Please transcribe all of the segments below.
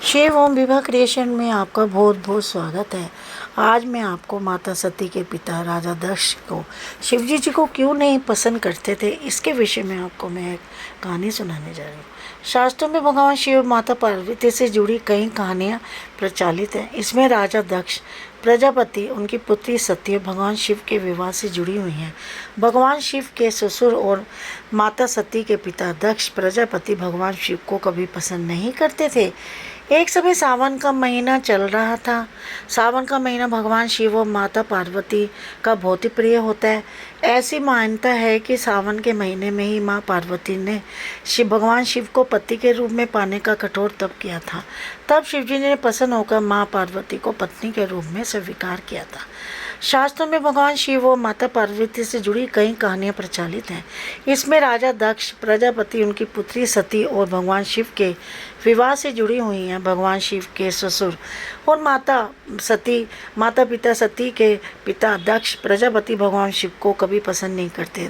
शिव ओम Vibha creation में आपका बहुत बहुत स्वागत है। आज मैं आपको माता सती के पिता राजा दक्ष को शिवजी जी को क्यों नहीं पसंद करते थे, इसके विषय में आपको मैं एक कहानी सुनाने जा रही हूँ। शास्त्रों में भगवान शिव माता पार्वती से जुड़ी कई कहानियाँ प्रचलित हैं। इसमें राजा दक्ष प्रजापति, उनकी पुत्री सती भगवान शिव के विवाह से जुड़ी हुई हैं। भगवान शिव के ससुर और माता सती के पिता दक्ष प्रजापति भगवान शिव को कभी पसंद नहीं करते थे। एक समय सावन का महीना चल रहा था। सावन का महीना भगवान शिव और माता पार्वती का बहुत ही प्रिय होता है। ऐसी मान्यता है कि सावन के महीने में ही माँ पार्वती ने भगवान शिव को पति के रूप में पाने का कठोर तप किया था। तब शिवजी ने प्रसन्न होकर माँ पार्वती को पत्नी के रूप में स्वीकार किया था। शास्त्रों में भगवान शिव और माता पार्वती से जुड़ी कई कहानियाँ प्रचलित हैं। इसमें राजा दक्ष प्रजापति, उनकी पुत्री सती और भगवान शिव के विवाह से जुड़ी हुई हैं। भगवान शिव के ससुर और माता पिता सती के पिता दक्ष प्रजापति भगवान शिव को कभी पसंद नहीं करते।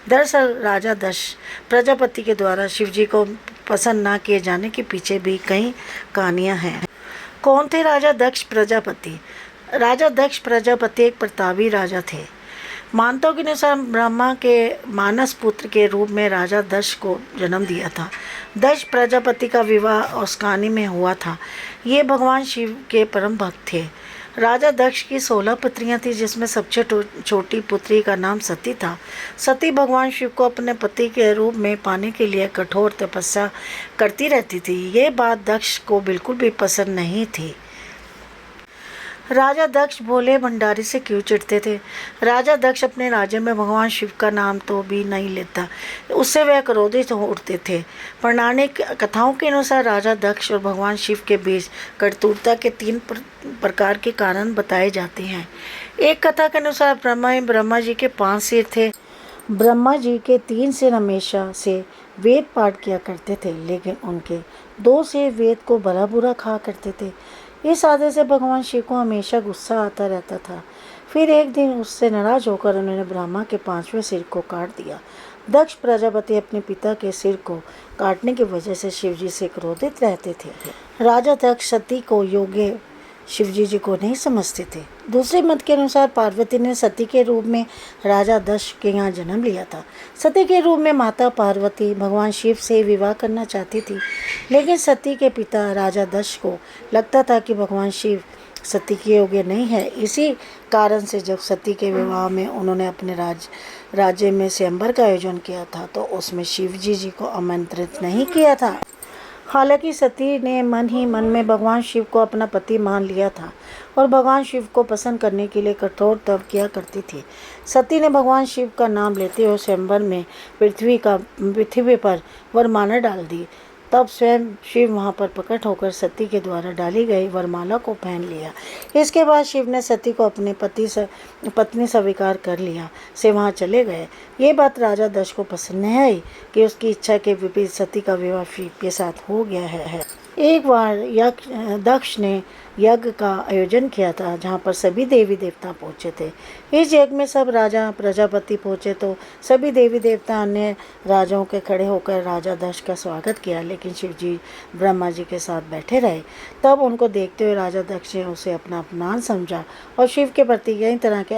दरअसल राजा दक्ष प्रजापति के द्वारा शिव जी को पसंद न किए जाने के पीछे भी कई कहानियाँ हैं। कौन थे राजा दक्ष प्रजापति? राजा दक्ष प्रजापति एक प्रतापी राजा थे। मान्यताओं के अनुसार ब्रह्मा के मानस पुत्र के रूप में राजा दक्ष को जन्म दिया था। दक्ष प्रजापति का विवाह औस्कानी में हुआ था। ये भगवान शिव के परम भक्त थे। राजा दक्ष की 16 पुत्रियां थीं, जिसमें सबसे छोटी पुत्री का नाम सती था। सती भगवान शिव को अपने पति के रूप में पाने के लिए कठोर तपस्या करती रहती थी। ये बात दक्ष को बिल्कुल भी पसंद नहीं थी। राजा दक्ष भोले भंडारी से क्यों चिढ़ते थे? राजा दक्ष अपने राज्य में भगवान शिव का नाम तो भी नहीं लेता, उससे वह क्रोधित हो उठते थे। पौराणिक कथाओं के अनुसार राजा दक्ष और भगवान शिव के बीच कटुता के 3 प्रकार के कारण बताए जाते हैं। एक कथा के अनुसार ब्रह्मा जी के 5 सिर थे। ब्रह्मा जी के 3 सिर हमेशा से वेद पाठ किया करते थे, लेकिन उनके 2 सिर वेद को भला बुरा खा करते थे। इस आदत से भगवान शिव को हमेशा गुस्सा आता रहता था। फिर एक दिन उससे नाराज होकर उन्होंने ब्रह्मा के 5वें सिर को काट दिया। दक्ष प्रजापति अपने पिता के सिर को काटने की वजह से शिवजी से क्रोधित रहते थे। राजा दक्ष सती को योग्य शिवजी जी को नहीं समझते थे। दूसरे मत के अनुसार पार्वती ने सती के रूप में राजा दक्ष के यहाँ जन्म लिया था। सती के रूप में माता पार्वती भगवान शिव से विवाह करना चाहती थी, लेकिन सती के पिता राजा दक्ष को लगता था कि भगवान शिव सती के योग्य नहीं है। इसी कारण से जब सती के विवाह में उन्होंने अपने राज्य में स्वयंवर का आयोजन किया था, तो उसमें शिवजी जी को आमंत्रित नहीं किया था। हालांकि सती ने मन ही मन में भगवान शिव को अपना पति मान लिया था और भगवान शिव को पसंद करने के लिए कठोर तप किया करती थी। सती ने भगवान शिव का नाम लेते हुए स्वयंवर में पृथ्वी पर वरमाला डाल दी। तब स्वयं शिव वहां पर प्रकट होकर सती के द्वारा डाली गई वरमाला को पहन लिया। इसके बाद शिव ने सती को अपने पत्नी स्वीकार कर लिया से वहां चले गए। ये बात राजा दक्ष को पसंद नहीं आई कि उसकी इच्छा के विपरीत सती का विवाह शिव के साथ हो गया है। एक बार दक्ष ने यज्ञ का आयोजन किया था, जहाँ पर सभी देवी देवता पहुँचे थे। इस यज्ञ में सब राजा प्रजापति पहुँचे तो सभी देवी देवता अन्य राजाओं के खड़े होकर राजा दक्ष का स्वागत किया, लेकिन शिवजी ब्रह्मा जी के साथ बैठे रहे। तब उनको देखते हुए राजा दक्ष ने उसे अपना अपमान समझा और शिव के प्रति कई तरह के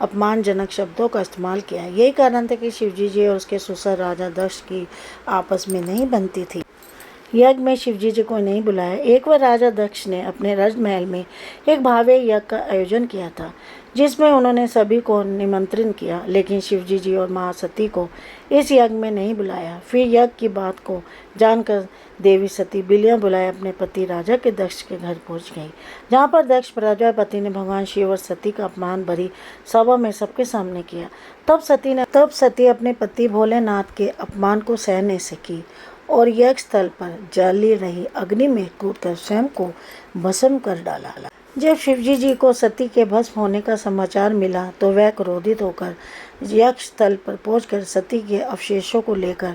अपमानजनक शब्दों का इस्तेमाल किया। यही कारण था कि शिवजी जी और उसके ससुर राजा दक्ष की आपस में नहीं बनती थी। यज्ञ में शिवजी जी को नहीं बुलाया। एक बार राजा दक्ष ने अपने राजमहल में एक भव्य यज्ञ का आयोजन किया था, जिसमें उन्होंने सभी को निमंत्रण किया, लेकिन शिवजी जी और माँ सती को इस यज्ञ में नहीं बुलाया। फिर यज्ञ की बात को जानकर देवी सती बिलियाँ बुलाए अपने पति राजा के दक्ष के घर पहुँच गई, जहाँ पर दक्ष प्रजापति ने भगवान शिव और सती का अपमान भरी सभा में सबके सामने किया। तब सती अपने पति भोलेनाथ के अपमान को सह नहीं सकी और यज्ञ स्थल पर जली रही अग्नि में कूदकर स्वयं को भस्म कर डाला। जब शिवजी जी को सती के भस्म होने का समाचार मिला तो वह क्रोधित होकर यज्ञ स्थल पर पहुंचकर सती के अवशेषों को लेकर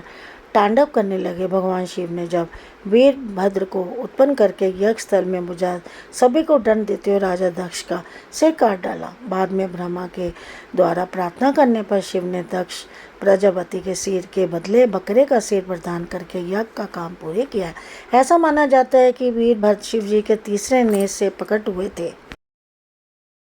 तांडव करने लगे। भगवान शिव ने जब वीरभद्र को उत्पन्न करके यज्ञ स्थल में बुझा सभी को दंड देते हुए राजा दक्ष का सिर काट डाला। बाद में ब्रह्मा के द्वारा प्रार्थना करने पर शिव ने दक्ष प्रजापति के सिर के बदले बकरे का सिर प्रदान करके यज्ञ का काम पूरे किया। ऐसा माना जाता है कि वीरभद्र शिव जी के तीसरे नेत्र से प्रकट हुए थे।